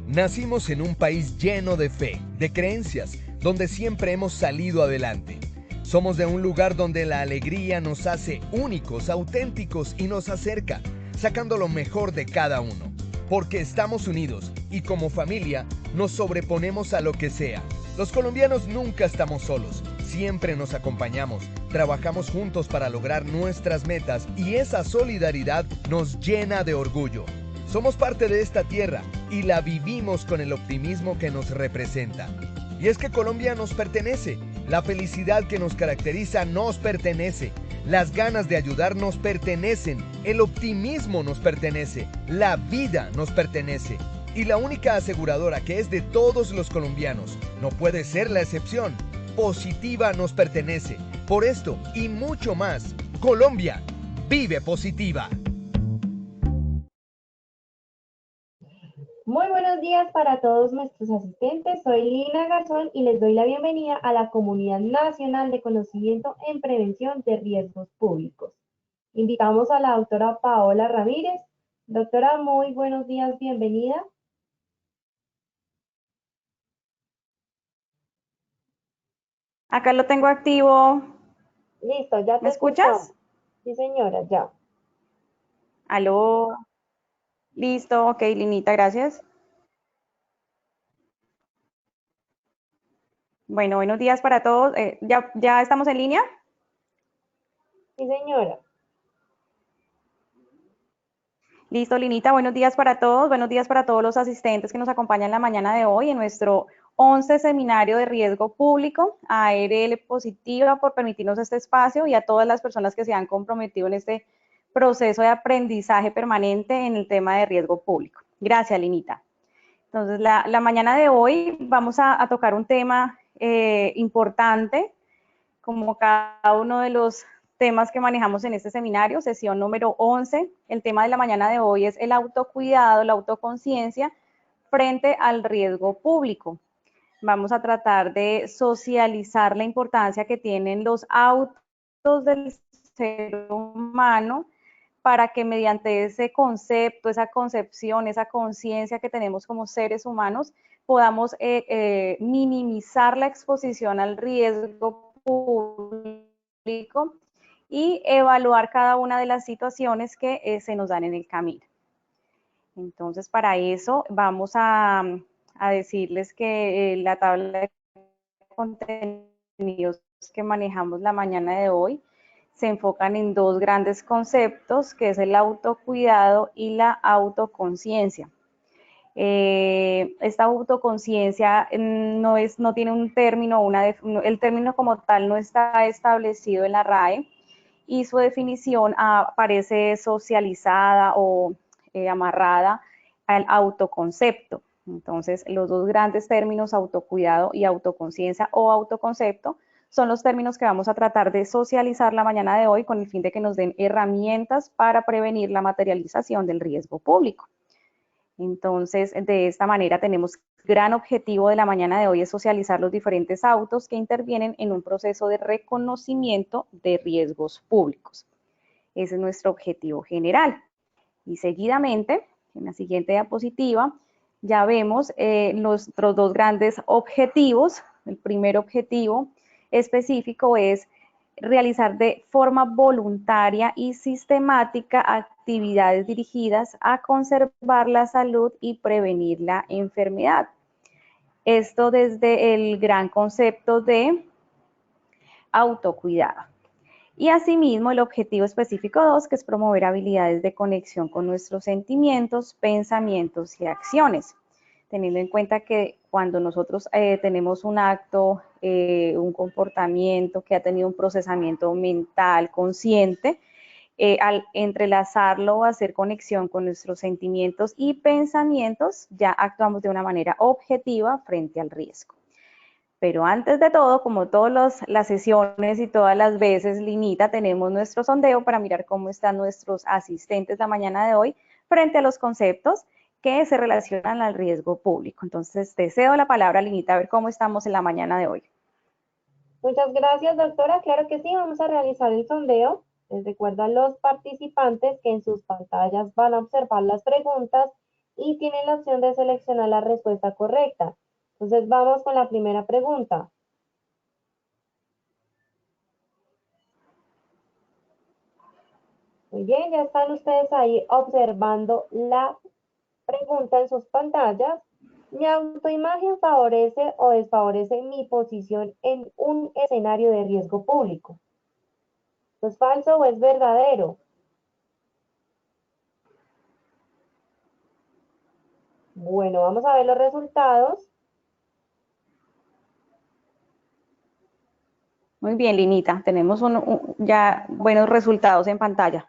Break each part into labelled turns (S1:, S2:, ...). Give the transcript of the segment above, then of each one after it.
S1: Nacimos en un país lleno de fe, de creencias, donde siempre hemos salido adelante. Somos de un lugar donde la alegría nos hace únicos, auténticos y nos acerca, sacando lo mejor de cada uno. Porque estamos unidos y como familia nos sobreponemos a lo que sea. Los colombianos nunca estamos solos, siempre nos acompañamos, trabajamos juntos para lograr nuestras metas y esa solidaridad nos llena de orgullo. Somos parte de esta tierra y la vivimos con el optimismo que nos representa. Y es que Colombia nos pertenece, la felicidad que nos caracteriza nos pertenece, las ganas de ayudar nos pertenecen, el optimismo nos pertenece, la vida nos pertenece. Y la única aseguradora que es de todos los colombianos, no puede ser la excepción, Positiva nos pertenece. Por esto y mucho más, Colombia vive Positiva.
S2: Muy buenos días para todos nuestros asistentes. Soy Lina Garzón y les doy la bienvenida a la Comunidad Nacional de Conocimiento en Prevención de Riesgos Públicos. Invitamos a la doctora Paola Ramírez. Doctora, muy buenos días, bienvenida.
S3: Acá lo tengo activo.
S2: Listo, ya te
S3: ¿Me escuchas?
S2: Sí, señora, ya.
S3: Aló. Listo, ok, Linita, gracias. Bueno, buenos días para todos. ¿Ya estamos en línea?
S2: Sí, señora.
S3: Listo, Linita, buenos días para todos. Buenos días para todos los asistentes que nos acompañan la mañana de hoy en nuestro 11 seminario de riesgo público, a ARL Positiva por permitirnos este espacio y a todas las personas que se han comprometido en este proceso de aprendizaje permanente en el tema de riesgo público. Gracias, Linita. Entonces, la mañana de hoy vamos a tocar un tema importante, como cada uno de los temas que manejamos en este seminario, sesión número 11. El tema de la mañana de hoy es el autocuidado, la autoconciencia frente al riesgo público. Vamos a tratar de socializar la importancia que tienen los autos del ser humano para que mediante ese concepto, esa concepción, esa conciencia que tenemos como seres humanos, podamos minimizar la exposición al riesgo público y evaluar cada una de las situaciones que se nos dan en el camino. Entonces, para eso vamos a decirles que la tabla de contenidos que manejamos la mañana de hoy se enfocan en dos grandes conceptos, que es el autocuidado y la autoconciencia. Esta autoconciencia no tiene un término, el término como tal no está establecido en la RAE y su definición aparece socializada o amarrada al autoconcepto. Entonces, los dos grandes términos, autocuidado y autoconciencia o autoconcepto, son los términos que vamos a tratar de socializar la mañana de hoy con el fin de que nos den herramientas para prevenir la materialización del riesgo público. Entonces, de esta manera tenemos gran objetivo de la mañana de hoy es socializar los diferentes autos que intervienen en un proceso de reconocimiento de riesgos públicos. Ese es nuestro objetivo general. Y seguidamente, en la siguiente diapositiva, ya vemos nuestros dos grandes objetivos. El primer objetivo específico es realizar de forma voluntaria y sistemática actividades dirigidas a conservar la salud y prevenir la enfermedad. Esto desde el gran concepto de autocuidado. Y asimismo, el objetivo específico 2, que es promover habilidades de conexión con nuestros sentimientos, pensamientos y acciones. Teniendo en cuenta que cuando nosotros tenemos un acto, un comportamiento que ha tenido un procesamiento mental consciente, al entrelazarlo o hacer conexión con nuestros sentimientos y pensamientos, ya actuamos de una manera objetiva frente al riesgo. Pero antes de todo, como todas las sesiones y todas las veces, Linita, tenemos nuestro sondeo para mirar cómo están nuestros asistentes la mañana de hoy frente a los conceptos que se relacionan al riesgo público. Entonces, te cedo la palabra, Linita, a ver cómo estamos en la mañana de hoy.
S2: Muchas gracias, doctora. Claro que sí, vamos a realizar el sondeo. Les recuerdo a los participantes que en sus pantallas van a observar las preguntas y tienen la opción de seleccionar la respuesta correcta. Entonces vamos con la primera pregunta. Muy bien, ya están ustedes ahí observando la pregunta en sus pantallas. ¿Mi autoimagen favorece o desfavorece mi posición en un escenario de riesgo público? ¿Es falso o es verdadero? Bueno, vamos a ver los resultados.
S3: Muy bien, Linita, tenemos ya buenos resultados en pantalla.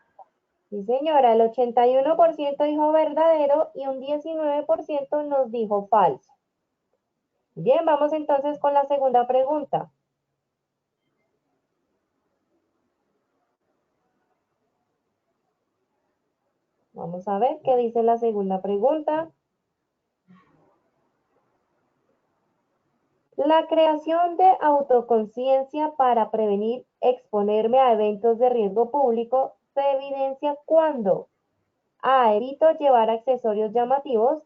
S2: Sí, señora, el 81% dijo verdadero y un 19% nos dijo falso. Bien, vamos entonces con la segunda pregunta. Vamos a ver qué dice la segunda pregunta. La creación de autoconciencia para prevenir exponerme a eventos de riesgo público se evidencia cuando A. Evito llevar accesorios llamativos.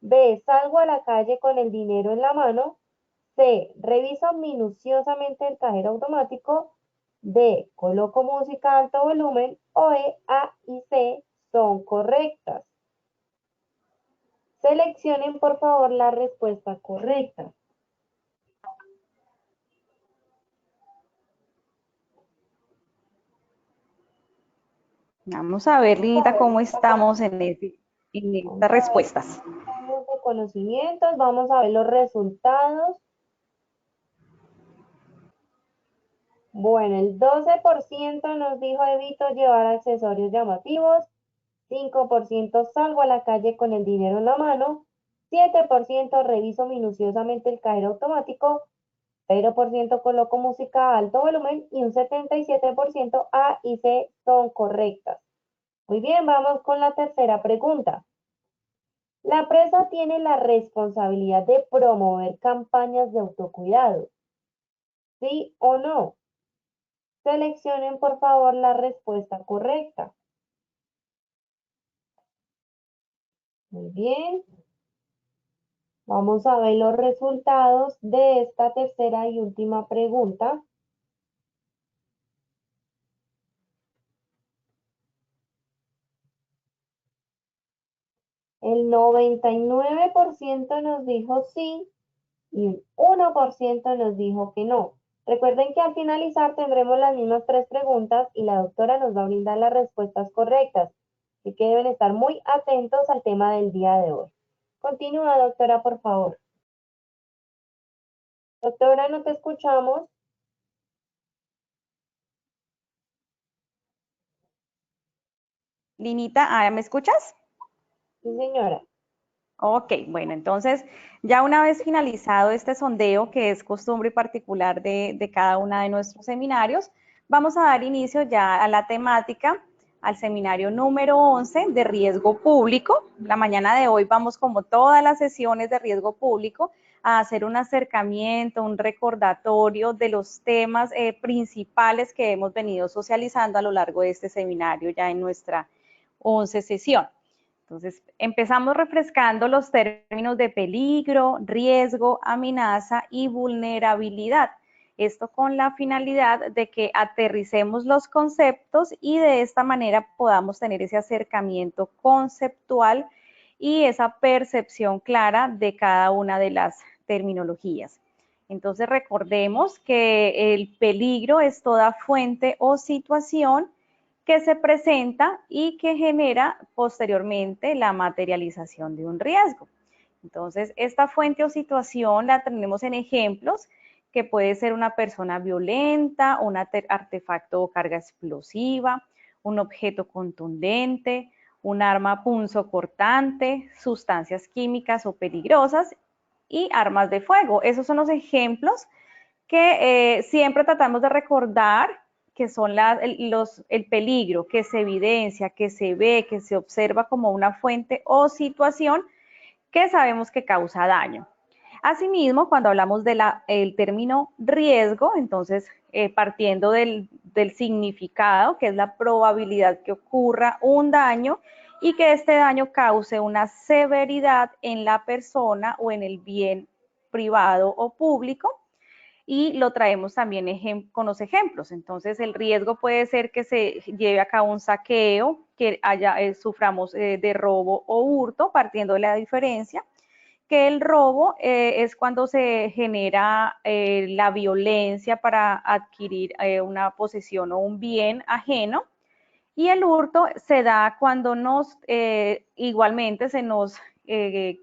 S2: B. Salgo a la calle con el dinero en la mano. C. Reviso minuciosamente el cajero automático. D. Coloco música a alto volumen. O E. A y C son correctas. Seleccionen por favor la respuesta correcta.
S3: Vamos a ver, Linita, cómo estamos en estas respuestas.
S2: De conocimientos, vamos a ver los resultados. Bueno, el 12% nos dijo evito llevar accesorios llamativos, 5% salgo a la calle con el dinero en la mano, 7% reviso minuciosamente el cajero automático, 0% coloco música a alto volumen y un 77% A y C son correctas. Muy bien, vamos con la tercera pregunta. La empresa tiene la responsabilidad de promover campañas de autocuidado. ¿Sí o no? Seleccionen por favor la respuesta correcta. Muy bien. Vamos a ver los resultados de esta tercera y última pregunta. El 99% nos dijo sí y un 1% nos dijo que no. Recuerden que al finalizar tendremos las mismas 3 preguntas y la doctora nos va a brindar las respuestas correctas. Así que deben estar muy atentos al tema del día de hoy. Continúa, doctora, por favor. Doctora, no te escuchamos.
S3: Linita, ¿me escuchas?
S2: Sí, señora.
S3: Ok, bueno, entonces ya una vez finalizado este sondeo, que es costumbre particular de cada una de nuestros seminarios, vamos a dar inicio ya a la temática, al seminario número 11 de riesgo público. La mañana de hoy vamos, como todas las sesiones de riesgo público, a hacer un acercamiento, un recordatorio de los temas principales que hemos venido socializando a lo largo de este seminario ya en nuestra 11 sesión. Entonces, empezamos refrescando los términos de peligro, riesgo, amenaza y vulnerabilidad. Esto con la finalidad de que aterricemos los conceptos y de esta manera podamos tener ese acercamiento conceptual y esa percepción clara de cada una de las terminologías. Entonces, recordemos que el peligro es toda fuente o situación que se presenta y que genera posteriormente la materialización de un riesgo. Entonces, esta fuente o situación la tenemos en ejemplos que puede ser una persona violenta, un artefacto o carga explosiva, un objeto contundente, un arma punzocortante, sustancias químicas o peligrosas y armas de fuego. Esos son los ejemplos que siempre tratamos de recordar, que son el peligro que se evidencia, que se ve, que se observa como una fuente o situación que sabemos que causa daño. Asimismo, cuando hablamos del término riesgo, entonces partiendo del significado, que es la probabilidad que ocurra un daño, y que este daño cause una severidad en la persona o en el bien privado o público. Y lo traemos también con los ejemplos. Entonces, el riesgo puede ser que se lleve a cabo un saqueo, que suframos de robo o hurto, partiendo de la diferencia, que el robo es cuando se genera la violencia para adquirir una posesión o un bien ajeno, y el hurto se da cuando igualmente se nos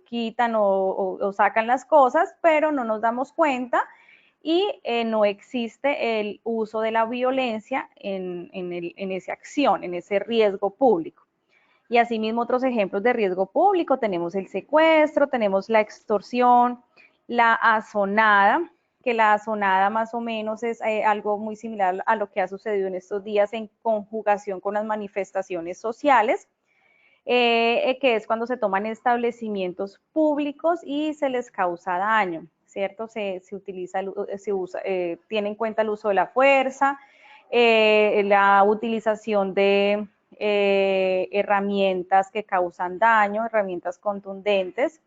S3: quitan o sacan las cosas, pero no nos damos cuenta y no existe el uso de la violencia en esa acción, en ese riesgo público. Y asimismo otros ejemplos de riesgo público, tenemos el secuestro, tenemos la extorsión, la azonada, que la azonada más o menos es algo muy similar a lo que ha sucedido en estos días en conjugación con las manifestaciones sociales, que es cuando se toman establecimientos públicos y se les causa daño, ¿cierto? Tiene en cuenta el uso de la fuerza, la utilización de herramientas que causan daño, herramientas contundentes.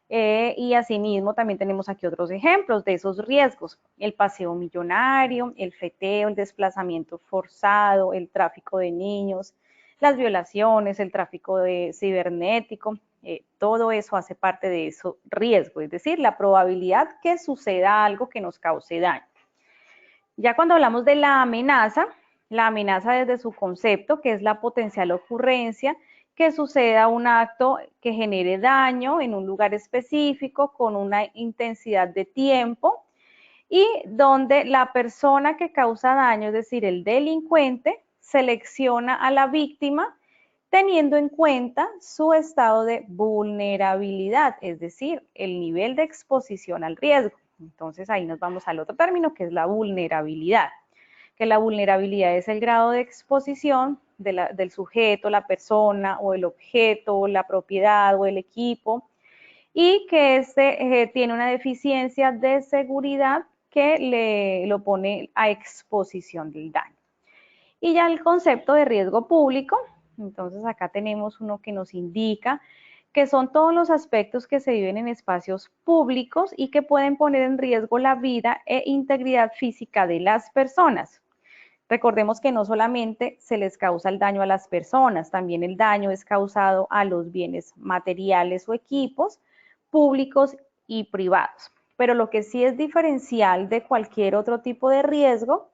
S3: Y asimismo también tenemos aquí otros ejemplos de esos riesgos: el paseo millonario, el fleteo, el desplazamiento forzado, el tráfico de niños, las violaciones, el tráfico cibernético, todo eso hace parte de ese riesgo, es decir, la probabilidad que suceda algo que nos cause daño. Ya cuando hablamos de la amenaza desde su concepto, que es la potencial ocurrencia que suceda un acto que genere daño en un lugar específico con una intensidad de tiempo y donde la persona que causa daño, es decir, el delincuente, selecciona a la víctima teniendo en cuenta su estado de vulnerabilidad, es decir, el nivel de exposición al riesgo. Entonces ahí nos vamos al otro término, que es la vulnerabilidad, que la vulnerabilidad es el grado de exposición del sujeto, la persona o el objeto, la propiedad o el equipo, y que tiene una deficiencia de seguridad que lo pone a exposición del daño. Y ya el concepto de riesgo público, entonces acá tenemos uno que nos indica que son todos los aspectos que se viven en espacios públicos y que pueden poner en riesgo la vida e integridad física de las personas. Recordemos que no solamente se les causa el daño a las personas, también el daño es causado a los bienes materiales o equipos públicos y privados. Pero lo que sí es diferencial de cualquier otro tipo de riesgo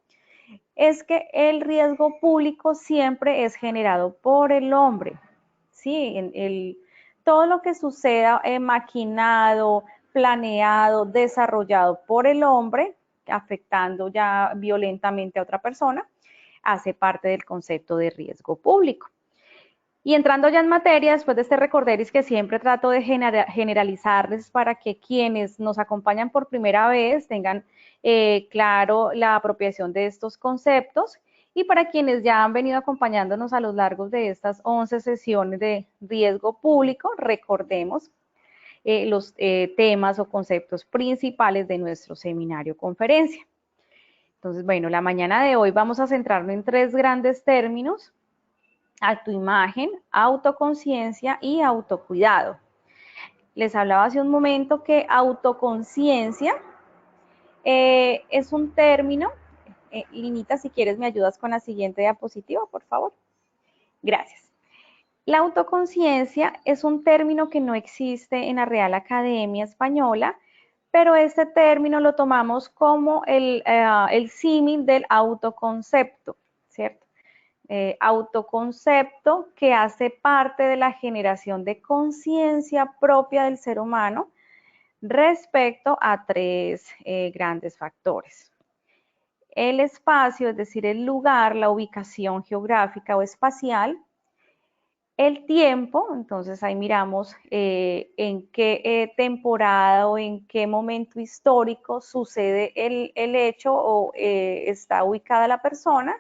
S3: es que el riesgo público siempre es generado por el hombre. ¿Sí? Todo lo que suceda maquinado, planeado, desarrollado por el hombre, afectando ya violentamente a otra persona, hace parte del concepto de riesgo público. Y entrando ya en materia, después de este recorderis que siempre trato de generalizarles para que quienes nos acompañan por primera vez tengan claro la apropiación de estos conceptos, y para quienes ya han venido acompañándonos a lo largo de estas 11 sesiones de riesgo público, recordemos los temas o conceptos principales de nuestro seminario conferencia. Entonces, bueno, la mañana de hoy vamos a centrarnos en 3 grandes términos: autoimagen, autoconciencia y autocuidado. Les hablaba hace un momento que autoconciencia es un término. Linita, si quieres me ayudas con la siguiente diapositiva, por favor. Gracias. La autoconciencia es un término que no existe en la Real Academia Española, pero este término lo tomamos como el símil del autoconcepto, ¿cierto? Autoconcepto que hace parte de la generación de conciencia propia del ser humano respecto a 3 grandes factores. El espacio, es decir, el lugar, la ubicación geográfica o espacial. El tiempo, entonces ahí miramos en qué temporada o en qué momento histórico sucede el hecho o está ubicada la persona.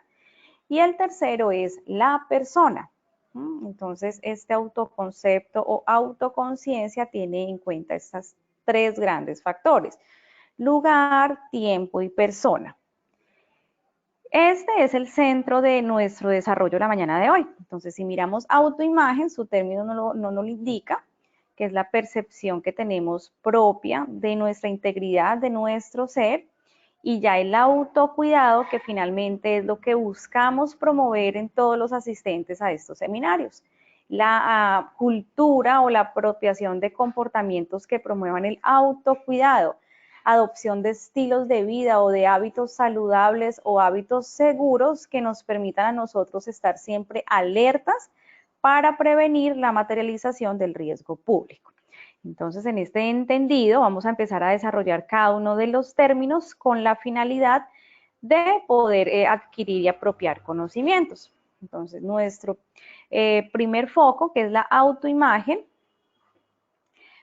S3: Y el tercero es la persona. Entonces, este autoconcepto o autoconciencia tiene en cuenta estos 3 grandes factores: lugar, tiempo y persona. Este es el centro de nuestro desarrollo la mañana de hoy. Entonces, si miramos autoimagen, su término no nos lo indica, que es la percepción que tenemos propia de nuestra integridad, de nuestro ser, y ya el autocuidado, que finalmente es lo que buscamos promover en todos los asistentes a estos seminarios. La cultura o la apropiación de comportamientos que promuevan el autocuidado, adopción de estilos de vida o de hábitos saludables o hábitos seguros que nos permitan a nosotros estar siempre alertas para prevenir la materialización del riesgo público. Entonces, en este entendido, vamos a empezar a desarrollar cada uno de los términos con la finalidad de poder adquirir y apropiar conocimientos. Entonces, nuestro primer foco, que es la autoimagen,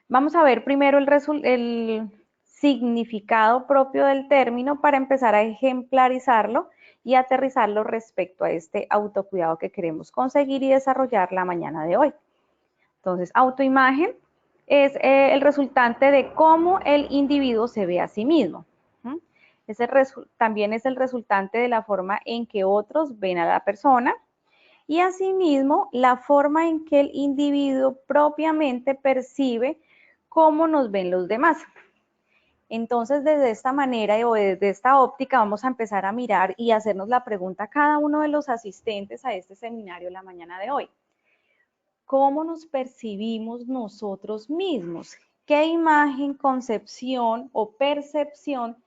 S3: vamos a ver primero el significado propio del término para empezar a ejemplarizarlo y aterrizarlo respecto a este autocuidado que queremos conseguir y desarrollar la mañana de hoy. Entonces, autoimagen es el resultante de cómo el individuo se ve a sí mismo. También es el resultante de la forma en que otros ven a la persona y asimismo la forma en que el individuo propiamente percibe cómo nos ven los demás. Entonces, desde esta manera o desde esta óptica vamos a empezar a mirar y hacernos la pregunta a cada uno de los asistentes a este seminario la mañana de hoy. ¿Cómo nos percibimos nosotros mismos? ¿Qué imagen, concepción o percepción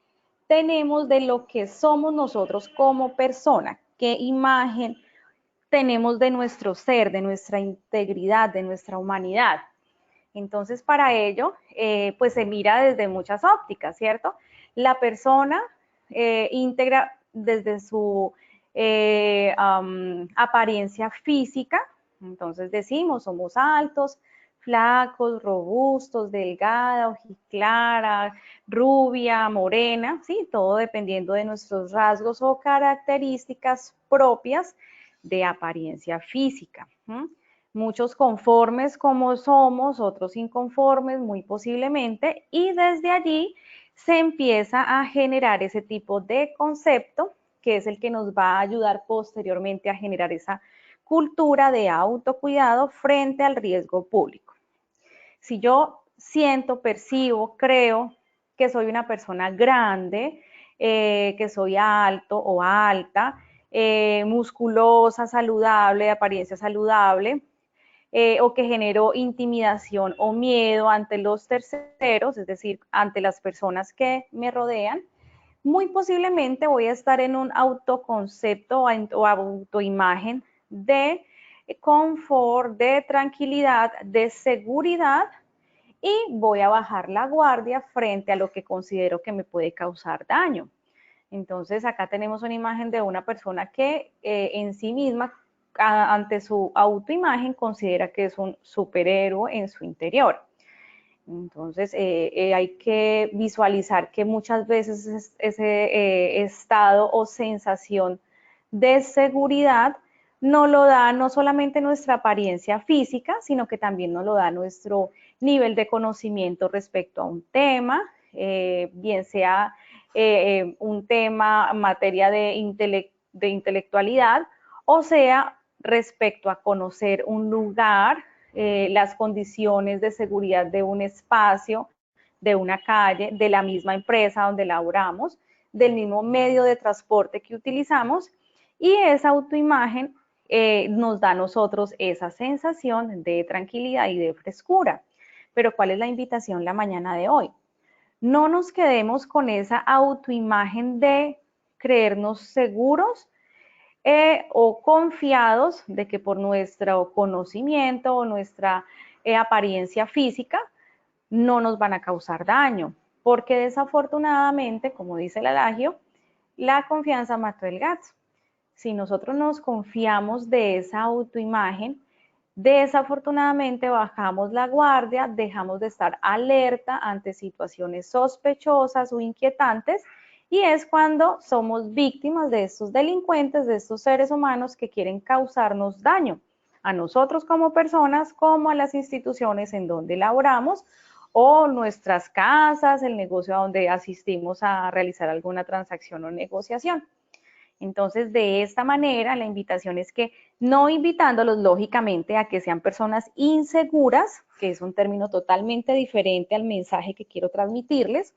S3: tenemos de lo que somos nosotros como persona? ¿Qué imagen tenemos de nuestro ser, de nuestra integridad, de nuestra humanidad? Entonces, para ello, pues se mira desde muchas ópticas, ¿cierto? La persona íntegra desde su apariencia física. Entonces decimos, somos altos, flacos, robustos, delgada, ojiclara, rubia, morena, ¿sí? Todo dependiendo de nuestros rasgos o características propias de apariencia física. Muchos conformes como somos, otros inconformes muy posiblemente, y desde allí se empieza a generar ese tipo de concepto que es el que nos va a ayudar posteriormente a generar esa cultura de autocuidado frente al riesgo público. Si yo siento, percibo, creo que soy una persona grande, que soy alto o alta, musculosa, saludable, de apariencia saludable, o que genero intimidación o miedo ante los terceros, es decir, ante las personas que me rodean, muy posiblemente voy a estar en un autoconcepto o autoimagen de confort, de tranquilidad, de seguridad, y voy a bajar la guardia frente a lo que considero que me puede causar daño. Entonces, acá tenemos una imagen de una persona que en sí misma, ante su autoimagen, considera que es un superhéroe en su interior. Entonces, hay que visualizar que muchas veces ese estado o sensación de seguridad no lo da no solamente nuestra apariencia física, sino que también nos lo da nuestro nivel de conocimiento respecto a un tema, bien sea un tema, materia de intelectualidad, o sea, respecto a conocer un lugar, las condiciones de seguridad de un espacio, de una calle, de la misma empresa donde laboramos, del mismo medio de transporte que utilizamos, y esa autoimagen nos da a nosotros esa sensación de tranquilidad y de frescura. Pero ¿cuál es la invitación la mañana de hoy? No nos quedemos con esa autoimagen de creernos seguros o confiados de que por nuestro conocimiento o nuestra apariencia física no nos van a causar daño, porque desafortunadamente, como dice el adagio, la confianza mató el gato. Si nosotros nos confiamos de esa autoimagen, desafortunadamente bajamos la guardia, dejamos de estar alerta ante situaciones sospechosas o inquietantes, y es cuando somos víctimas de estos delincuentes, de estos seres humanos que quieren causarnos daño, a nosotros como personas, como a las instituciones en donde laboramos, o nuestras casas, el negocio a donde asistimos a realizar alguna transacción o negociación. Entonces, de esta manera, la invitación es que no invitándolos, lógicamente, a que sean personas inseguras, que es un término totalmente diferente al mensaje que quiero transmitirles,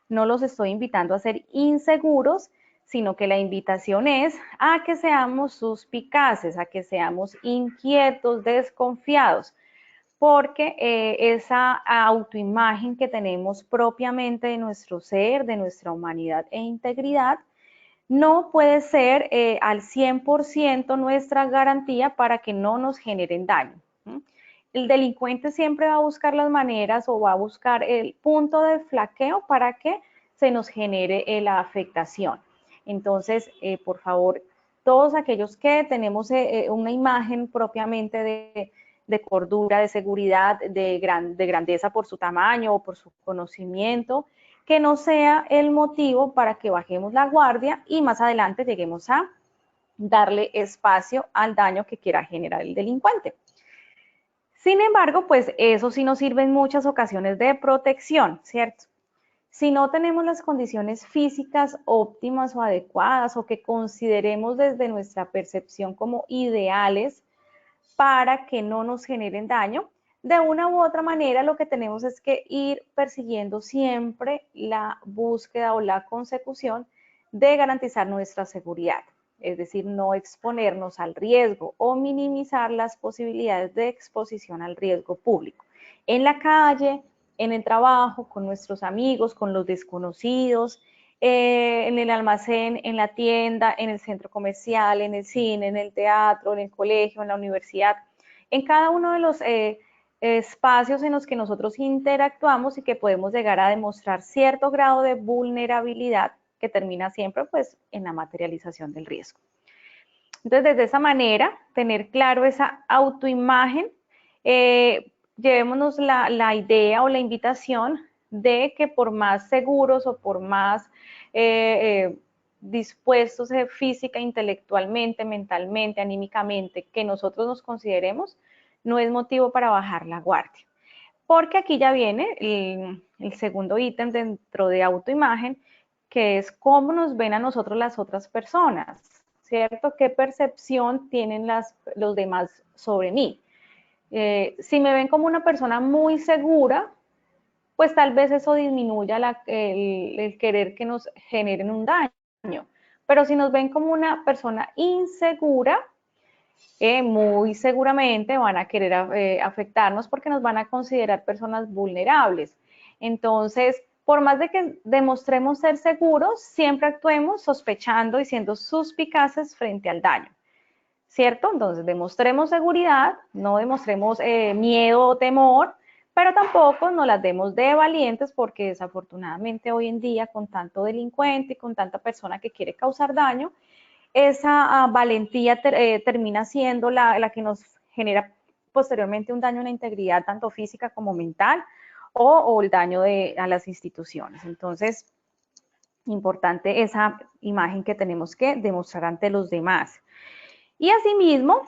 S3: no los estoy invitando a ser inseguros, sino que la invitación es a que seamos suspicaces, a que seamos inquietos, desconfiados, porque esa autoimagen que tenemos propiamente de nuestro ser, de nuestra humanidad e integridad, no puede ser al 100% nuestra garantía para que no nos generen daño. El delincuente siempre va a buscar las maneras o va a buscar el punto de flaqueo para que se nos genere la afectación. Entonces, por favor, todos aquellos que tenemos una imagen propiamente de cordura, de seguridad, de grandeza por su tamaño o por su conocimiento, que no sea el motivo para que bajemos la guardia y más adelante lleguemos a darle espacio al daño que quiera generar el delincuente. Sin embargo, pues eso sí nos sirve en muchas ocasiones de protección, ¿cierto? Si no tenemos las condiciones físicas óptimas o adecuadas o que consideremos desde nuestra percepción como ideales para que no nos generen daño, de una u otra manera lo que tenemos es que ir persiguiendo siempre la búsqueda o la consecución de garantizar nuestra seguridad, es decir, no exponernos al riesgo o minimizar las posibilidades de exposición al riesgo público. En la calle, en el trabajo, con nuestros amigos, con los desconocidos, en el almacén, en la tienda, en el centro comercial, en el cine, en el teatro, en el colegio, en la universidad, en cada uno de los espacios en los que nosotros interactuamos y que podemos llegar a demostrar cierto grado de vulnerabilidad que termina siempre pues en la materialización del riesgo. Entonces, de esa manera, tener claro esa autoimagen, llevémonos la idea o la invitación de que por más seguros o por más dispuestos física, intelectualmente, mentalmente, anímicamente, que nosotros nos consideremos, no es motivo para bajar la guardia. Porque aquí ya viene el segundo ítem dentro de autoimagen, que es cómo nos ven a nosotros las otras personas, ¿cierto? ¿Qué percepción tienen los demás sobre mí? Si me ven como una persona muy segura, pues tal vez eso disminuya el querer que nos generen un daño. Pero si nos ven como una persona insegura, muy seguramente van a querer afectarnos porque nos van a considerar personas vulnerables. Entonces, por más de que demostremos ser seguros, siempre actuemos sospechando y siendo suspicaces frente al daño, ¿cierto? Entonces, demostremos seguridad, no demostremos miedo o temor, pero tampoco nos las demos de valientes porque desafortunadamente hoy en día con tanto delincuente y con tanta persona que quiere causar daño, esa valentía termina siendo la que nos genera posteriormente un daño a la integridad tanto física como mental o el daño a las instituciones. Entonces, importante esa imagen que tenemos que demostrar ante los demás. Y asimismo,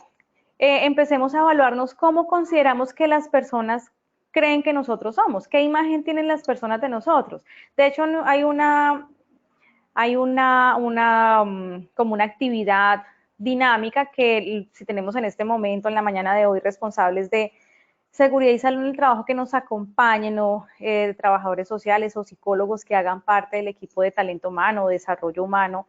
S3: empecemos a evaluarnos cómo consideramos que las personas creen que nosotros somos, qué imagen tienen las personas de nosotros. De hecho, hay como una actividad dinámica que si tenemos en este momento, en la mañana de hoy, responsables de seguridad y salud en el trabajo que nos acompañen, o trabajadores sociales o psicólogos que hagan parte del equipo de talento humano o desarrollo humano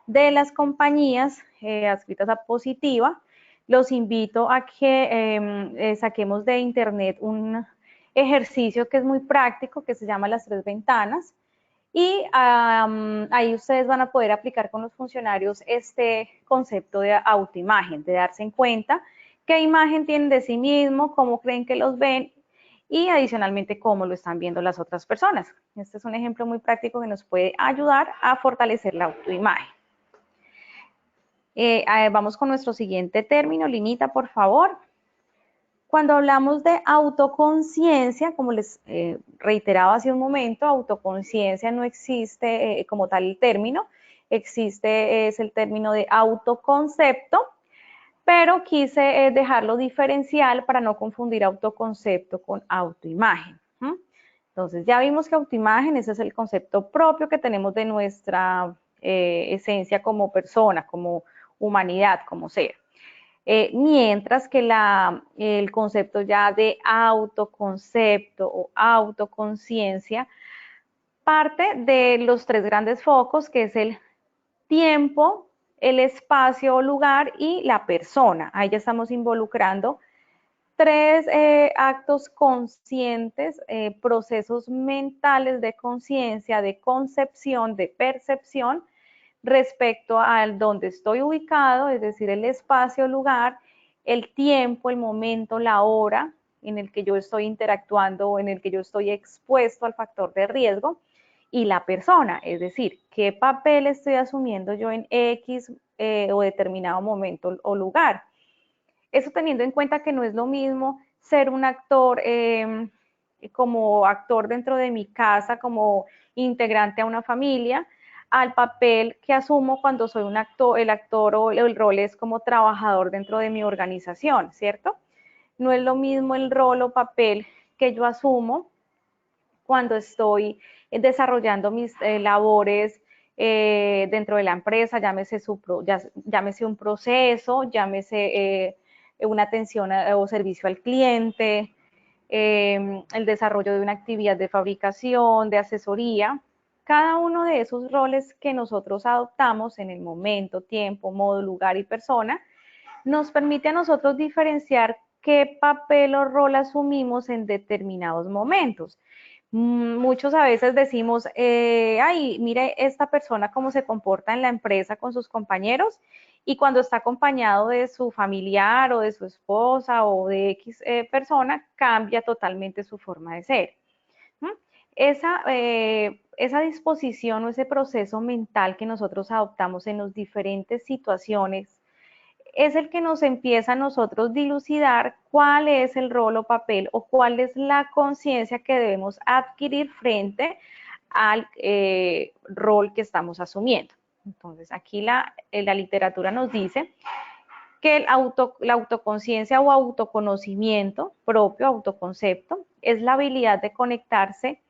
S3: de las compañías adscritas a Positiva, los invito a que saquemos de internet un ejercicio que es muy práctico, que se llama las 3 ventanas, y ahí ustedes van a poder aplicar con los funcionarios este concepto de autoimagen, de darse en cuenta qué imagen tienen de sí mismo, cómo creen que los ven y adicionalmente cómo lo están viendo las otras personas. Este es un ejemplo muy práctico que nos puede ayudar a fortalecer la autoimagen. Vamos con nuestro siguiente término. Linita, por favor. Cuando hablamos de autoconciencia, como les reiteraba hace un momento, autoconciencia no existe como tal el término, es el término de autoconcepto, pero quise dejarlo diferencial para no confundir autoconcepto con autoimagen. Entonces ya vimos que autoimagen, ese es el concepto propio que tenemos de nuestra esencia como persona, como humanidad, como ser. Mientras que el concepto ya de autoconcepto o autoconciencia parte de los tres grandes focos, que es el tiempo, el espacio o lugar y la persona. Ahí ya estamos involucrando tres actos conscientes, procesos mentales de conciencia, de concepción, de percepción, respecto al donde estoy ubicado, es decir, el espacio, el lugar, el tiempo, el momento, la hora en el que yo estoy interactuando o en el que yo estoy expuesto al factor de riesgo, y la persona, es decir, qué papel estoy asumiendo yo en X o determinado momento o lugar. Eso teniendo en cuenta que no es lo mismo ser un actor como actor dentro de mi casa, como integrante a una familia, al papel que asumo cuando soy un actor, el actor o el rol es como trabajador dentro de mi organización, ¿cierto? No es lo mismo el rol o papel que yo asumo cuando estoy desarrollando mis labores dentro de la empresa, llámese un proceso, llámese una atención o servicio al cliente, el desarrollo de una actividad de fabricación, de asesoría. Cada uno de esos roles que nosotros adoptamos en el momento, tiempo, modo, lugar y persona, nos permite a nosotros diferenciar qué papel o rol asumimos en determinados momentos. Muchos a veces decimos, ay, mire esta persona cómo se comporta en la empresa con sus compañeros, y cuando está acompañado de su familiar o de su esposa o de X persona, cambia totalmente su forma de ser. ¿Mm? Esa disposición o ese proceso mental que nosotros adoptamos en las diferentes situaciones es el que nos empieza a nosotros dilucidar cuál es el rol o papel o cuál es la conciencia que debemos adquirir frente al rol que estamos asumiendo. Entonces, aquí la literatura nos dice que la autoconciencia o autoconocimiento propio, autoconcepto, es la habilidad de conectarse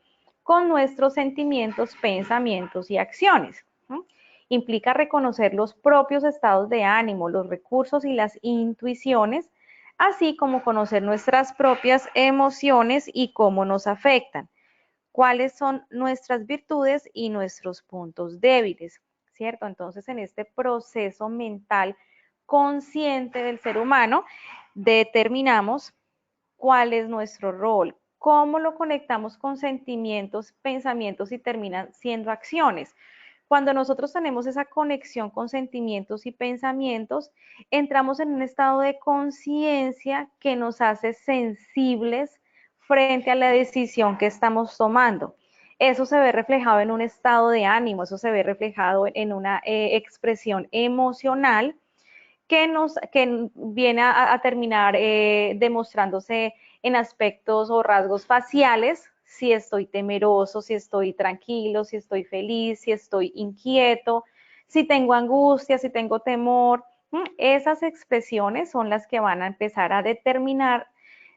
S3: con nuestros sentimientos, pensamientos y acciones. ¿No? Implica reconocer los propios estados de ánimo, los recursos y las intuiciones, así como conocer nuestras propias emociones y cómo nos afectan, cuáles son nuestras virtudes y nuestros puntos débiles, ¿cierto? Entonces, en este proceso mental consciente del ser humano, determinamos cuál es nuestro rol, cómo lo conectamos con sentimientos, pensamientos y terminan siendo acciones. Cuando nosotros tenemos esa conexión con sentimientos y pensamientos, entramos en un estado de conciencia que nos hace sensibles frente a la decisión que estamos tomando. Eso se ve reflejado en un estado de ánimo, eso se ve reflejado en una expresión emocional que viene a terminar demostrándose en aspectos o rasgos faciales, si estoy temeroso, si estoy tranquilo, si estoy feliz, si estoy inquieto, si tengo angustia, si tengo temor. Esas expresiones son las que van a empezar a determinar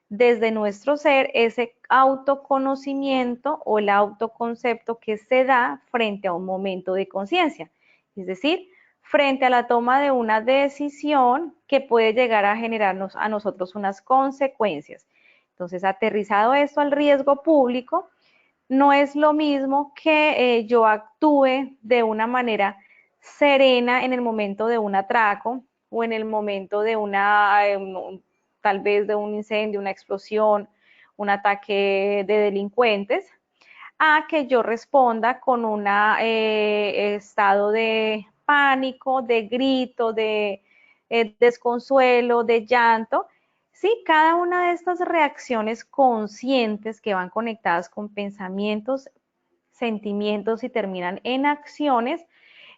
S3: desde nuestro ser ese autoconocimiento o el autoconcepto que se da frente a un momento de conciencia. Es decir, frente a la toma de una decisión que puede llegar a generarnos a nosotros unas consecuencias. Entonces, aterrizado esto al riesgo público, no es lo mismo que yo actúe de una manera serena en el momento de un atraco o en el momento de tal vez de un incendio, una explosión, un ataque de delincuentes, a que yo responda con un estado de pánico, de grito, de desconsuelo, de llanto. Sí, cada una de estas reacciones conscientes que van conectadas con pensamientos, sentimientos y terminan en acciones,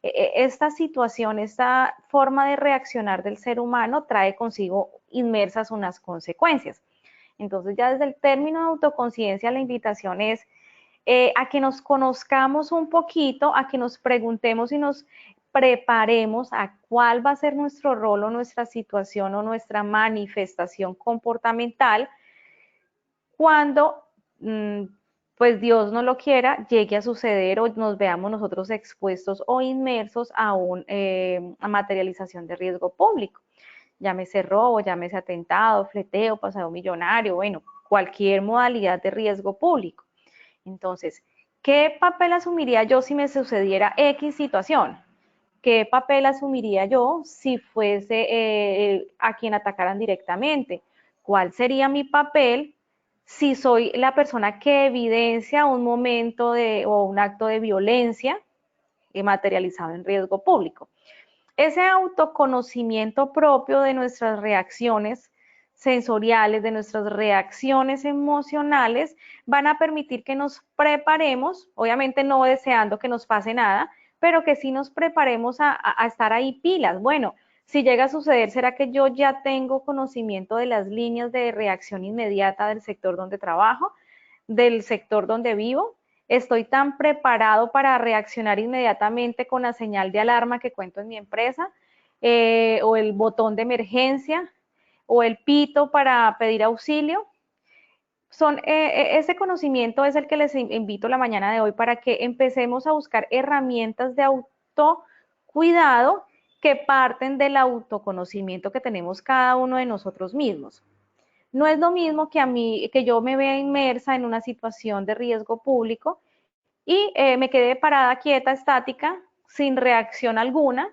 S3: esta situación, esta forma de reaccionar del ser humano trae consigo inmersas unas consecuencias. Entonces ya desde el término de autoconciencia la invitación es a que nos conozcamos un poquito, a que nos preguntemos y nos preparemos a cuál va a ser nuestro rol o nuestra situación o nuestra manifestación comportamental cuando pues Dios no lo quiera, llegue a suceder o nos veamos nosotros expuestos o inmersos a materialización de riesgo público. Llámese robo, llámese atentado, fleteo, pasado millonario, bueno, cualquier modalidad de riesgo público. Entonces, ¿qué papel asumiría yo si me sucediera X situación? ¿Qué papel asumiría yo si fuese a quien atacaran directamente? ¿Cuál sería mi papel si soy la persona que evidencia un momento o un acto de violencia materializado en riesgo público? Ese autoconocimiento propio de nuestras reacciones sensoriales, de nuestras reacciones emocionales, van a permitir que nos preparemos, obviamente no deseando que nos pase nada, pero que sí nos preparemos a estar ahí pilas. Bueno, si llega a suceder, ¿será que yo ya tengo conocimiento de las líneas de reacción inmediata del sector donde trabajo, del sector donde vivo? ¿Estoy tan preparado para reaccionar inmediatamente con la señal de alarma que cuento en mi empresa? ¿O el botón de emergencia? ¿O el pito para pedir auxilio? Ese conocimiento es el que les invito la mañana de hoy para que empecemos a buscar herramientas de autocuidado que parten del autoconocimiento que tenemos cada uno de nosotros mismos. No es lo mismo que yo me vea inmersa en una situación de riesgo público y me quedé parada, quieta, estática, sin reacción alguna,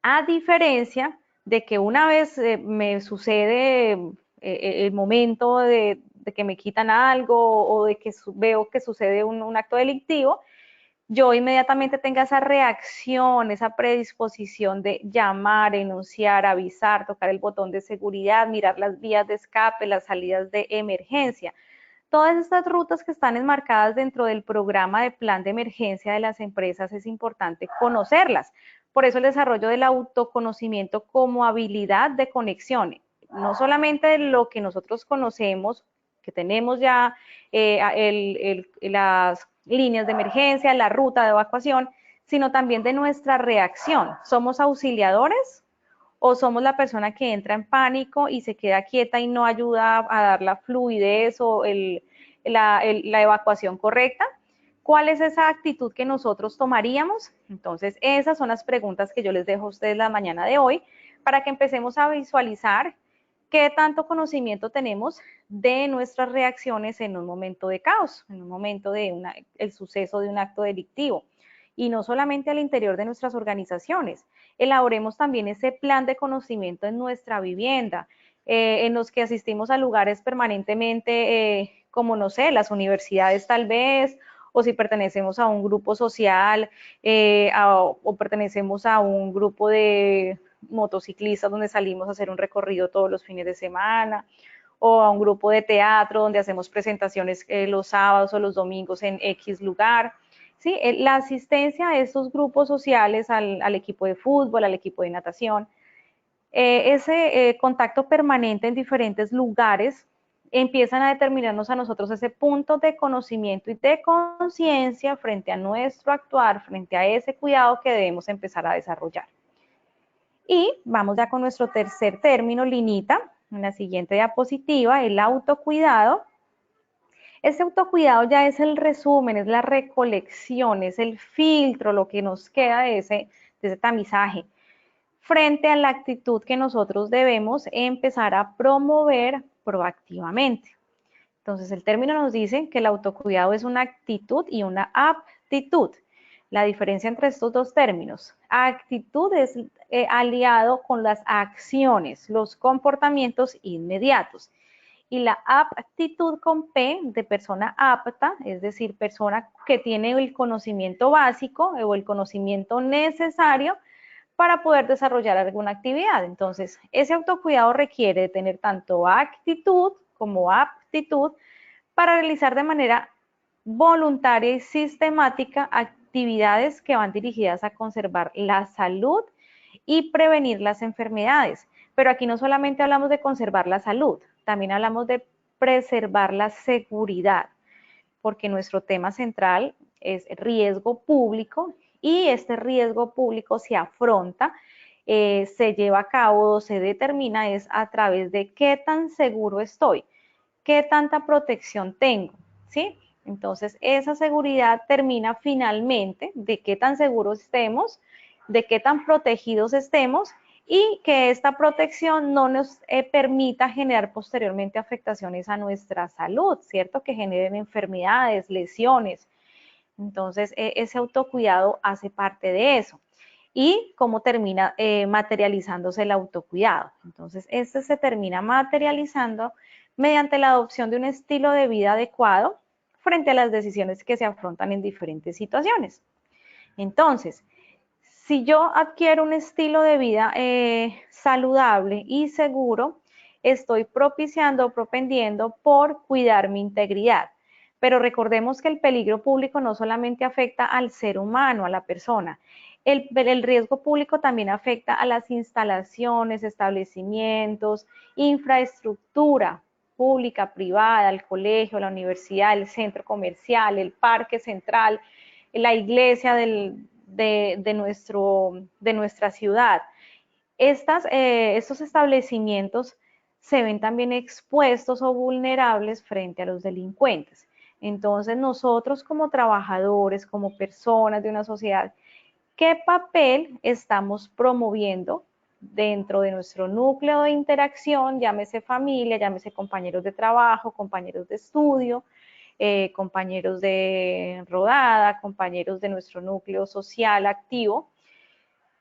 S3: a diferencia de que una vez me sucede el momento de que me quitan algo o de que veo que sucede un acto delictivo, yo inmediatamente tenga esa reacción, esa predisposición de llamar, enunciar, avisar, tocar el botón de seguridad, mirar las vías de escape, las salidas de emergencia. Todas estas rutas que están enmarcadas dentro del programa de plan de emergencia de las empresas es importante conocerlas. Por eso el desarrollo del autoconocimiento como habilidad de conexión, no solamente de lo que nosotros conocemos, que tenemos ya las líneas de emergencia, la ruta de evacuación, sino también de nuestra reacción. ¿Somos auxiliadores o somos la persona que entra en pánico y se queda quieta y no ayuda a dar la fluidez o la evacuación correcta? ¿Cuál es esa actitud que nosotros tomaríamos? Entonces, esas son las preguntas que yo les dejo a ustedes la mañana de hoy para que empecemos a visualizar qué tanto conocimiento tenemos de nuestras reacciones en un momento de caos, en un momento de el suceso de un acto delictivo. Y no solamente al interior de nuestras organizaciones, elaboremos también ese plan de conocimiento en nuestra vivienda, en los que asistimos a lugares permanentemente, como no sé, las universidades tal vez, o si pertenecemos a un grupo social o pertenecemos a un grupo de motociclistas donde salimos a hacer un recorrido todos los fines de semana, o a un grupo de teatro donde hacemos presentaciones los sábados o los domingos en X lugar. ¿Sí? La asistencia a estos grupos sociales, al equipo de fútbol, al equipo de natación, ese contacto permanente en diferentes lugares empiezan a determinarnos a nosotros ese punto de conocimiento y de conciencia frente a nuestro actuar, frente a ese cuidado que debemos empezar a desarrollar. Y vamos ya con nuestro tercer término, Linita, en la siguiente diapositiva, el autocuidado. Este autocuidado ya es el resumen, es la recolección, es el filtro, lo que nos queda de ese tamizaje frente a la actitud que nosotros debemos empezar a promover proactivamente. Entonces, el término nos dice que el autocuidado es una actitud y una aptitud. La diferencia entre estos dos términos, actitud es aliado con las acciones, los comportamientos inmediatos. Y la aptitud con P de persona apta, es decir, persona que tiene el conocimiento básico o el conocimiento necesario para poder desarrollar alguna actividad. Entonces, ese autocuidado requiere de tener tanto actitud como aptitud para realizar de manera voluntaria y sistemática actividades que van dirigidas a conservar la salud y prevenir las enfermedades. Pero aquí no solamente hablamos de conservar la salud, también hablamos de preservar la seguridad, porque nuestro tema central es riesgo público y este riesgo público se afronta, se lleva a cabo, se determina es a través de qué tan seguro estoy, qué tanta protección tengo. ¿sí? Entonces, esa seguridad termina finalmente de qué tan seguros estemos, de qué tan protegidos estemos y que esta protección no nos permita generar posteriormente afectaciones a nuestra salud, ¿cierto? Que generen enfermedades, lesiones. Entonces, ese autocuidado hace parte de eso. Y cómo termina materializándose el autocuidado. Entonces, este se termina materializando mediante la adopción de un estilo de vida adecuado frente a las decisiones que se afrontan en diferentes situaciones. Entonces, si yo adquiero un estilo de vida saludable y seguro, estoy propiciando o propendiendo por cuidar mi integridad. Pero recordemos que el peligro público no solamente afecta al ser humano, a la persona. El riesgo público también afecta a las instalaciones, establecimientos, infraestructura pública, privada, el colegio, la universidad, el centro comercial, el parque central, la iglesia de nuestra ciudad. Estos establecimientos se ven también expuestos o vulnerables frente a los delincuentes. Entonces, nosotros como trabajadores, como personas de una sociedad, ¿qué papel estamos promoviendo dentro de nuestro núcleo de interacción? Llámese familia, llámese compañeros de trabajo, compañeros de estudio, compañeros de rodada, compañeros de nuestro núcleo social activo.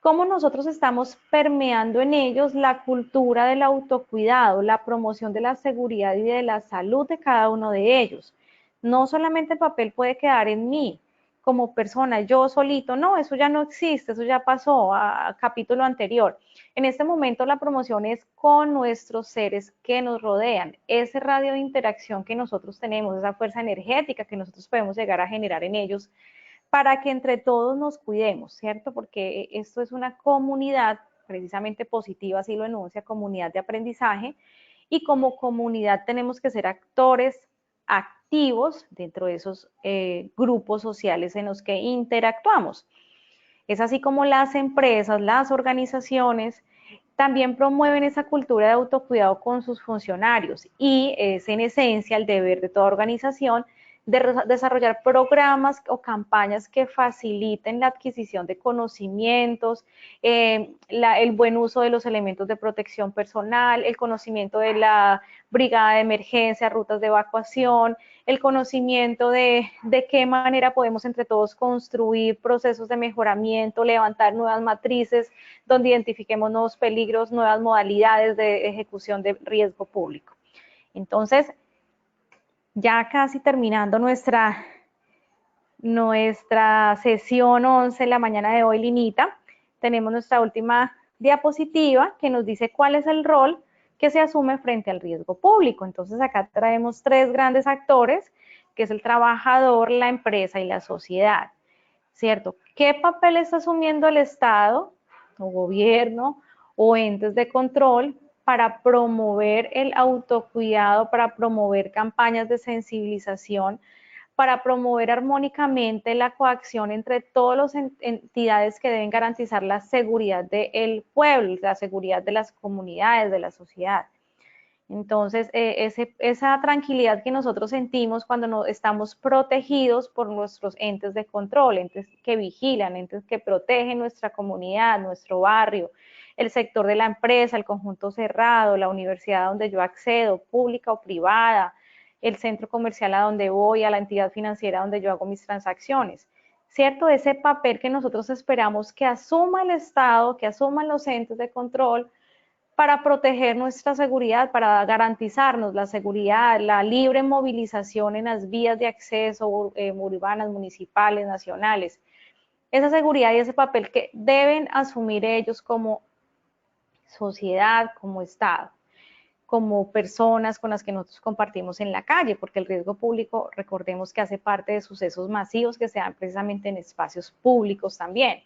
S3: Cómo nosotros estamos permeando en ellos la cultura del autocuidado, la promoción de la seguridad y de la salud de cada uno de ellos. No solamente el papel puede quedar en mí como persona, yo solito, no, eso ya no existe, eso ya pasó a capítulo anterior. En este momento la promoción es con nuestros seres que nos rodean, ese radio de interacción que nosotros tenemos, esa fuerza energética que nosotros podemos llegar a generar en ellos, para que entre todos nos cuidemos, ¿cierto? Porque esto es una comunidad, precisamente positiva, así lo enuncia, comunidad de aprendizaje, y como comunidad tenemos que ser actores activos dentro de esos grupos sociales en los que interactuamos. Es así como las empresas, las organizaciones, también promueven esa cultura de autocuidado con sus funcionarios y es en esencia el deber de toda organización de desarrollar programas o campañas que faciliten la adquisición de conocimientos, el buen uso de los elementos de protección personal, el conocimiento de la brigada de emergencia, rutas de evacuación, el conocimiento de qué manera podemos entre todos construir procesos de mejoramiento, levantar nuevas matrices donde identifiquemos nuevos peligros, nuevas modalidades de ejecución de riesgo público. Entonces, ya casi terminando nuestra sesión 11 la mañana de hoy, Linita, tenemos nuestra última diapositiva que nos dice cuál es el rol que se asume frente al riesgo público. Entonces, acá traemos tres grandes actores, que es el trabajador, la empresa y la sociedad, ¿cierto? ¿Qué papel está asumiendo el Estado o gobierno o entes de control para promover el autocuidado, para promover campañas de sensibilización, para promover armónicamente la coacción entre todas las entidades que deben garantizar la seguridad del pueblo, la seguridad de las comunidades, de la sociedad? Entonces, esa tranquilidad que nosotros sentimos cuando estamos protegidos por nuestros entes de control, entes que vigilan, entes que protegen nuestra comunidad, nuestro barrio, el sector de la empresa, el conjunto cerrado, la universidad donde yo accedo, pública o privada, el centro comercial a donde voy, a la entidad financiera donde yo hago mis transacciones. ¿Cierto? Ese papel que nosotros esperamos que asuma el Estado, que asuman los entes de control, para proteger nuestra seguridad, para garantizarnos la seguridad, la libre movilización en las vías de acceso urbanas, municipales, nacionales. Esa seguridad y ese papel que deben asumir ellos como sociedad, como Estado, como personas con las que nosotros compartimos en la calle, porque el riesgo público, recordemos que hace parte de sucesos masivos que se dan precisamente en espacios públicos también.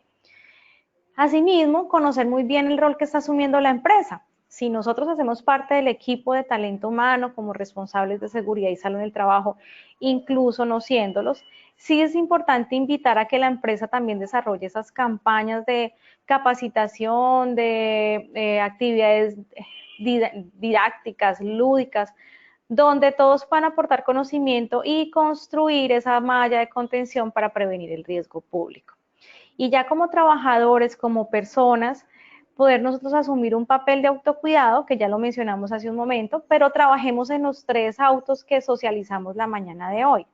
S3: Asimismo, conocer muy bien el rol que está asumiendo la empresa. Si nosotros hacemos parte del equipo de talento humano como responsables de seguridad y salud en el trabajo, incluso no siéndolos, sí es importante invitar a que la empresa también desarrolle esas campañas de capacitación, de actividades didácticas, lúdicas, donde todos van a aportar conocimiento y construir esa malla de contención para prevenir el riesgo público. Y ya como trabajadores, como personas, poder nosotros asumir un papel de autocuidado, que ya lo mencionamos hace un momento, pero trabajemos en los 3 autos que socializamos la mañana de hoy.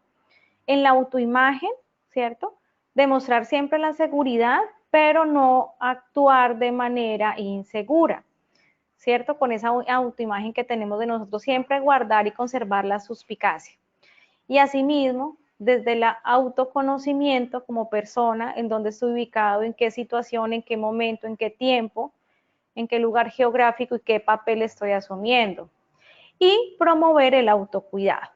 S3: En la autoimagen, ¿cierto? Demostrar siempre la seguridad, pero no actuar de manera insegura, ¿cierto? Con esa autoimagen que tenemos de nosotros, siempre guardar y conservar la suspicacia. Y asimismo, desde el autoconocimiento como persona, en dónde estoy ubicado, en qué situación, en qué momento, en qué tiempo, en qué lugar geográfico y qué papel estoy asumiendo. Y promover el autocuidado.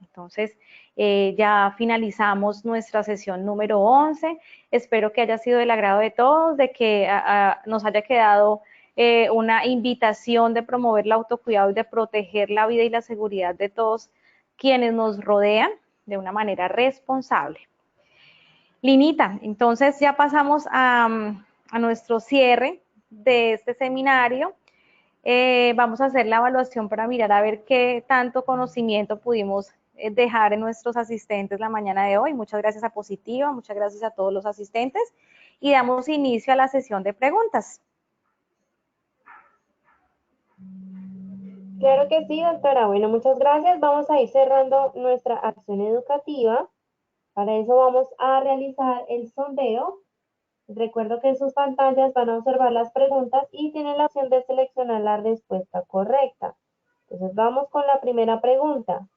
S3: Entonces, ya finalizamos nuestra sesión número 11. Espero que haya sido del agrado de todos, de que nos haya quedado una invitación de promover el autocuidado y de proteger la vida y la seguridad de todos quienes nos rodean de una manera responsable. Linita, entonces ya pasamos a nuestro cierre de este seminario. Vamos a hacer la evaluación para mirar a ver qué tanto conocimiento pudimos dejar en nuestros asistentes la mañana de hoy. Muchas gracias a Positiva, muchas gracias a todos los asistentes y damos inicio a la sesión de preguntas.
S2: Claro que sí, doctora. Bueno, muchas gracias. Vamos a ir cerrando nuestra acción educativa. Para eso vamos a realizar el sondeo. Recuerdo que en sus pantallas van a observar las preguntas y tienen la opción de seleccionar la respuesta correcta. Entonces vamos con la primera pregunta.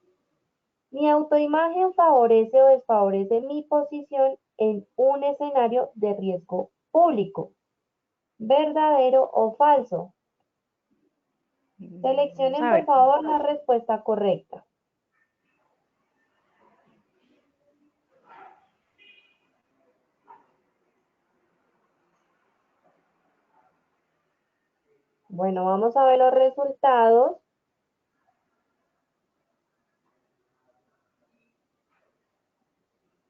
S2: ¿Mi autoimagen favorece o desfavorece mi posición en un escenario de riesgo público? ¿Verdadero o falso? Seleccionen por favor la respuesta correcta. Bueno, vamos a ver los resultados.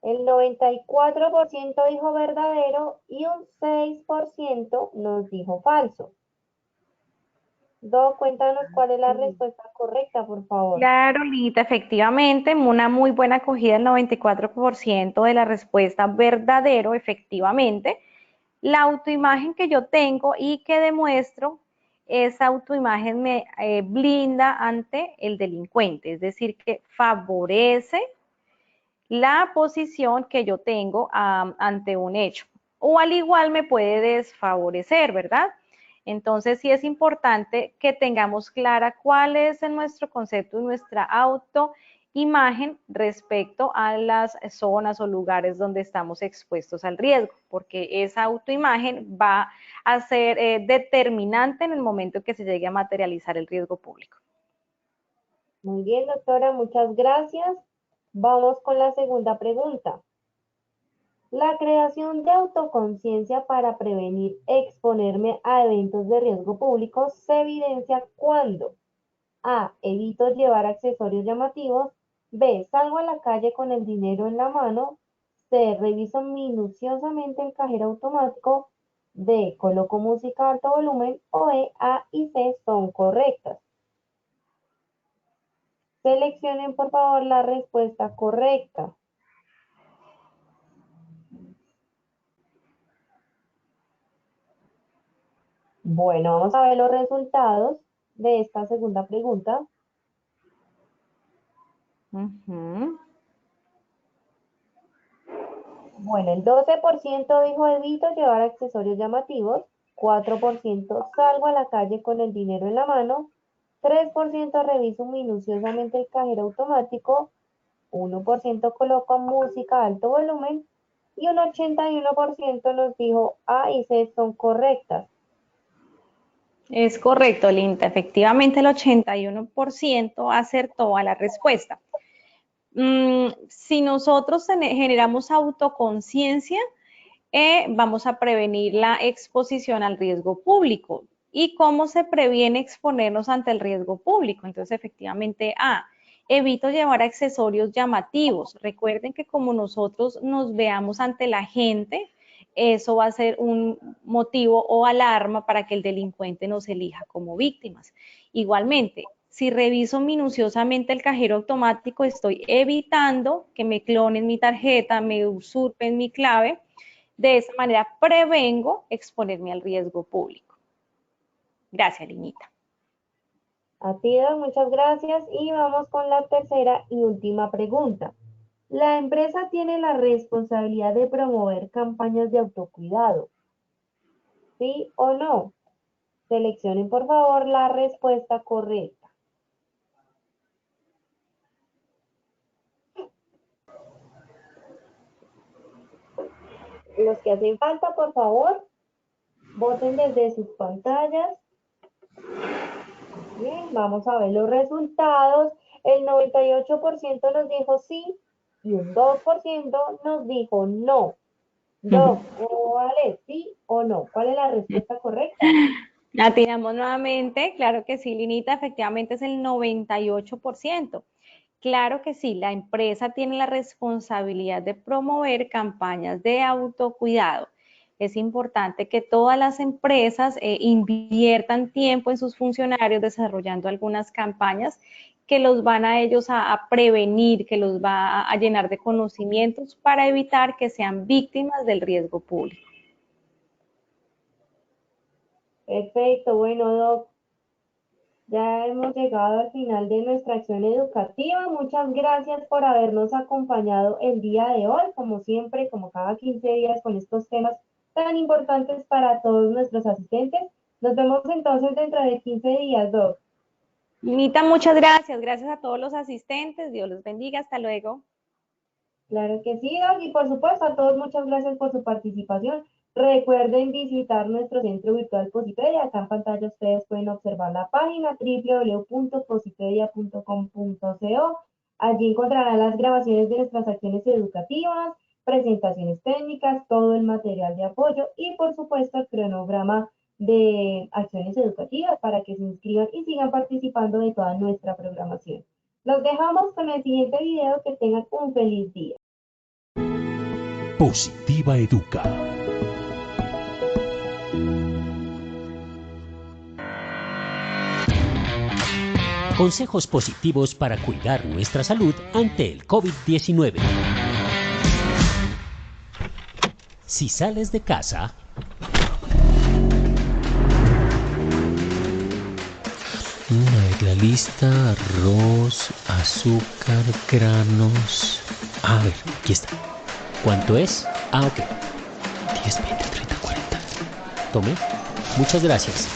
S2: El 94% dijo verdadero y un 6% nos dijo falso. Do, cuéntanos cuál es la respuesta correcta, por favor.
S3: Claro, Lita, efectivamente, una muy buena acogida, el 94% de la respuesta verdadero, efectivamente. La autoimagen que yo tengo y que demuestro, esa autoimagen me blinda ante el delincuente, es decir, que favorece la posición que yo tengo ante un hecho. O al igual me puede desfavorecer, ¿verdad? Entonces sí es importante que tengamos clara cuál es nuestro concepto y nuestra autoimagen respecto a las zonas o lugares donde estamos expuestos al riesgo, porque esa autoimagen va a ser determinante en el momento que se llegue a materializar el riesgo público.
S2: Muy bien, doctora, muchas gracias. Vamos con la segunda pregunta. La creación de autoconciencia para prevenir exponerme a eventos de riesgo público se evidencia cuando A. Evito llevar accesorios llamativos. B. Salgo a la calle con el dinero en la mano. C. Reviso minuciosamente el cajero automático. D. Coloco música a alto volumen. O E. A y C son correctas. Seleccionen por favor la respuesta correcta. Bueno, vamos a ver los resultados de esta segunda pregunta. Bueno, el 12% dijo evito llevar accesorios llamativos, 4% salgo a la calle con el dinero en la mano, 3% reviso minuciosamente el cajero automático, 1% coloco música a alto volumen y un 81% nos dijo A y C son correctas.
S3: Es correcto, Linda. Efectivamente, el 81% acertó a la respuesta. Si nosotros generamos autoconciencia, vamos a prevenir la exposición al riesgo público. ¿Y cómo se previene exponernos ante el riesgo público? Entonces, efectivamente, evito llevar accesorios llamativos. Recuerden que como nosotros nos veamos ante la gente, eso va a ser un motivo o alarma para que el delincuente nos elija como víctimas. Igualmente, Si reviso minuciosamente el cajero automático, estoy evitando que me clonen mi tarjeta, me usurpen mi clave. De esa manera prevengo exponerme al riesgo público. Gracias, Linita.
S2: A ti, Doc, muchas gracias. Y vamos con la tercera y última pregunta. ¿La empresa tiene la responsabilidad de promover campañas de autocuidado? ¿Sí o no? Seleccionen, por favor, la respuesta correcta. Los que hacen falta, por favor, voten desde sus pantallas. Bien, vamos a ver los resultados. El 98% nos dijo sí y un 2% nos dijo no. Doc, ¿cuál sí o no? ¿Cuál es la respuesta correcta?
S3: Atinamos nuevamente, claro que sí, Linita, efectivamente es el 98%. Claro que sí, la empresa tiene la responsabilidad de promover campañas de autocuidado. Es importante que todas las empresas inviertan tiempo en sus funcionarios desarrollando algunas campañas que los van a ellos a prevenir, que los va a llenar de conocimientos para evitar que sean víctimas del riesgo público.
S2: Perfecto, bueno, Doc, ya hemos llegado al final de nuestra acción educativa. Muchas gracias por habernos acompañado el día de hoy, como siempre, como cada 15 días con estos temas tan importantes para todos nuestros asistentes. Nos vemos entonces dentro de 15 días, Doc.
S3: Linita, muchas gracias. Gracias a todos los asistentes. Dios los bendiga. Hasta luego.
S2: Claro que sí, Doc, y por supuesto a todos muchas gracias por su participación. Recuerden visitar nuestro centro virtual Posipedia. Acá en pantalla ustedes pueden observar la página www.posipedia.com.co. Allí encontrarán las grabaciones de nuestras acciones educativas, presentaciones técnicas, todo el material de apoyo y por supuesto el cronograma de acciones educativas para que se inscriban y sigan participando de toda nuestra programación. Los dejamos con el siguiente video. Que tengan un feliz día.
S4: Positiva Educa. Consejos positivos para cuidar nuestra salud ante el COVID-19. Si sales de casa,
S5: A ver, la lista: arroz, azúcar, granos. A ver, aquí está.
S4: ¿cuánto es? Ah, ok.
S5: 10, 20, 30, 40.
S4: Tome. Muchas gracias.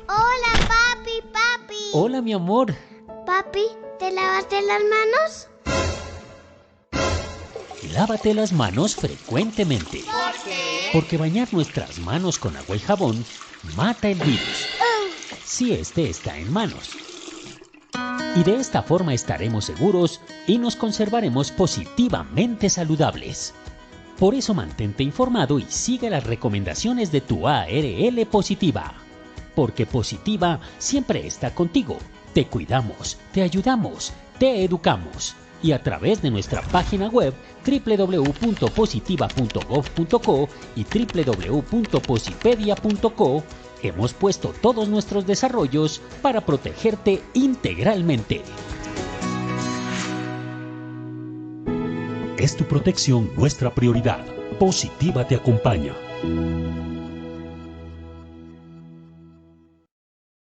S6: Hola, papi.
S4: Hola, mi amor.
S6: Papi, ¿te lavaste las manos?
S4: Lávate las manos frecuentemente.
S6: ¿Por qué?
S4: Porque bañar nuestras manos con agua y jabón mata el virus, si este está en manos. Y de esta forma estaremos seguros y nos conservaremos positivamente saludables. Por eso mantente informado y sigue las recomendaciones de tu ARL Positiva. Porque Positiva siempre está contigo. Te cuidamos, te ayudamos, te educamos. Y a través de nuestra página web www.positiva.gov.co y www.posipedia.co hemos puesto todos nuestros desarrollos para protegerte integralmente.
S7: Es tu protección nuestra prioridad. Positiva te acompaña.